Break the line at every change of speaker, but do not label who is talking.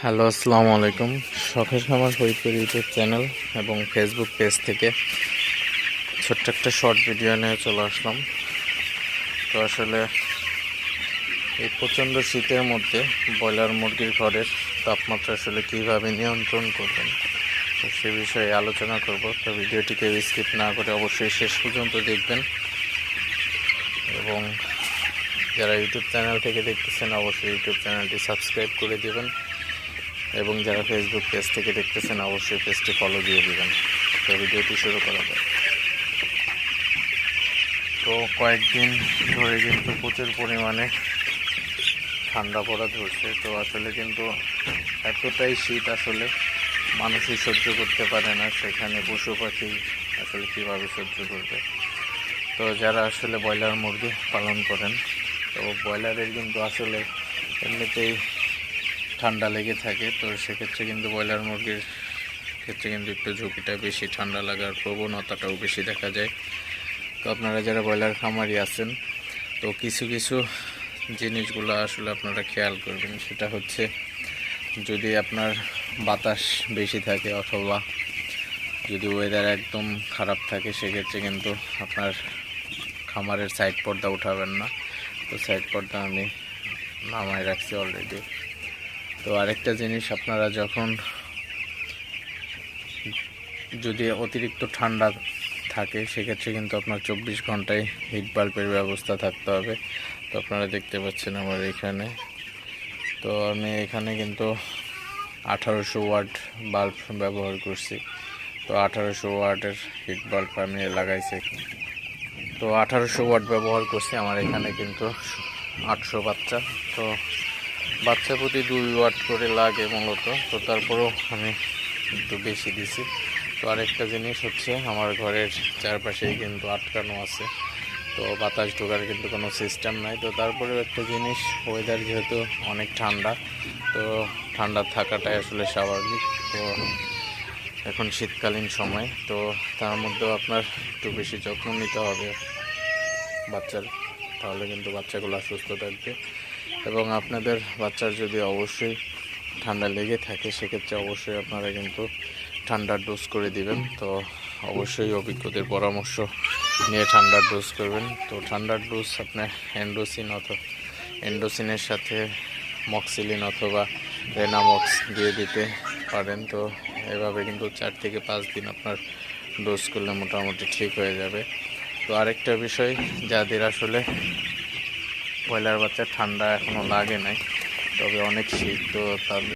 Hello, আসসালামু আলাইকুম। শখের খামার ফরিদপুর ইউটিউব চ্যানেল এবং ফেসবুক পেজ থেকে ছোট্ট একটা শর্ট ভিডিও নিয়ে চলে আসলাম। তো আসলে এই প্রচণ্ড শীতের মধ্যে ব্রয়লার মুরগির ঘরের তাপমাত্রা আসলে কীভাবে নিয়ন্ত্রণ করবেন, তো সে বিষয়ে আলোচনা করব। তো ভিডিওটিকে স্কিপ না করে অবশ্যই শেষ পর্যন্ত দেখবেন এবং যারা ইউটিউব চ্যানেল থেকে দেখতেছেন অবশ্যই ইউটিউব চ্যানেলটি সাবস্ক্রাইব করে দেবেন এবং যারা ফেসবুক পেজ থেকে দেখতেছেন অবশ্যই পেজটি ফলো দিয়ে দিবেন। তো ভিডিওটি শুরু করা যাক। তো কয়েকদিন ধরে কিন্তু প্রচুর পরিমাণে ঠান্ডা পড়া ধরছে। তো আসলে কিন্তু এতটাই শীত আসলে মানুষই সহ্য করতে পারে না, সেখানে পশু পাখি আসলে কীভাবে সহ্য করবে। তো যারা আসলে ব্রয়লার মুরগি পালন করেন, তো ব্রয়লারের কিন্তু আসলে এমনিতেই ঠান্ডা লেগে থাকে। তো সেক্ষেত্রে কিন্তু ব্রয়লার মুরগির ক্ষেত্রে কিন্তু একটু ঝুঁকিটা বেশি, ঠান্ডা লাগার প্রবণতাটাও বেশি দেখা যায়। তো আপনারা যারা ব্রয়লার খামারি আছেন, তো কিছু কিছু জিনিসগুলো আসলে আপনারা খেয়াল করবেন। সেটা হচ্ছে, যদি আপনার বাতাস বেশি থাকে অথবা যদি ওয়েদার একদম খারাপ থাকে, সেক্ষেত্রে কিন্তু আপনার খামারের সাইড পর্দা উঠাবেন না। তো সাইড পর্দা আমি নামায় রাখছি অলরেডি। তো আরেকটা জিনিস, আপনারা যখন যদি অতিরিক্ত ঠান্ডা থাকে সেক্ষেত্রে কিন্তু আপনার 24 ঘন্টায় হিট বাল্বের ব্যবস্থা থাকতে হবে। তো আপনারা দেখতে পাচ্ছেন আমার এখানে, তো আমি এখানে কিন্তু 1800 ওয়াট বাল্ব ব্যবহার করছি। তো 1800 ওয়াটের হিট বাল্ব আমি লাগাইছি। তো 1800 ওয়াট ব্যবহার করছি। আমার এখানে কিন্তু 800 বাচ্চা। তো বাচ্চা প্রতি 2 ওয়াট করে লাগে মূলত। তো তারপরেও আমি একটু বেশি দিছি। তো আরেকটা জিনিস হচ্ছে, আমার ঘরের চারপাশেই কিন্তু আটকানো আছে, তো বাতাস ঢোকার কিন্তু কোনো সিস্টেম নাই। তো তারপরেও একটা জিনিস, ওয়েদার যেহেতু অনেক ঠান্ডা, তো ঠান্ডা থাকাটাই আসলে স্বাভাবিক। তো এখন শীতকালীন সময়, তো তার মধ্যেও আপনার একটু বেশি যত্ন নিতে হবে বাচ্চার, তাহলে কিন্তু বাচ্চাগুলো সুস্থ থাকবে। এবং আপনাদের বাচ্চার যদি অবশ্যই ঠান্ডা লেগে থাকে, সেক্ষেত্রে অবশ্যই আপনারা কিন্তু ঠান্ডার ডোজ করে দিবেন। তো অবশ্যই অভিজ্ঞদের পরামর্শ নিয়ে ঠান্ডার ডোজ করবেন। তো ঠান্ডার ডোজ আপনার এন্ডোসিনের সাথে মক্সিলিন অথবা রেনামক্স দিয়ে দিতে পারেন। তো এভাবে কিন্তু 4 থেকে 5 দিন আপনার ডোজ করলে মোটামুটি ঠিক হয়ে যাবে। তো আরেকটা বিষয়, যাদের আসলে ব্রয়লার বাচ্চা ঠান্ডা এখনও লাগে নাই, তবে অনেক শীত, তো তাদের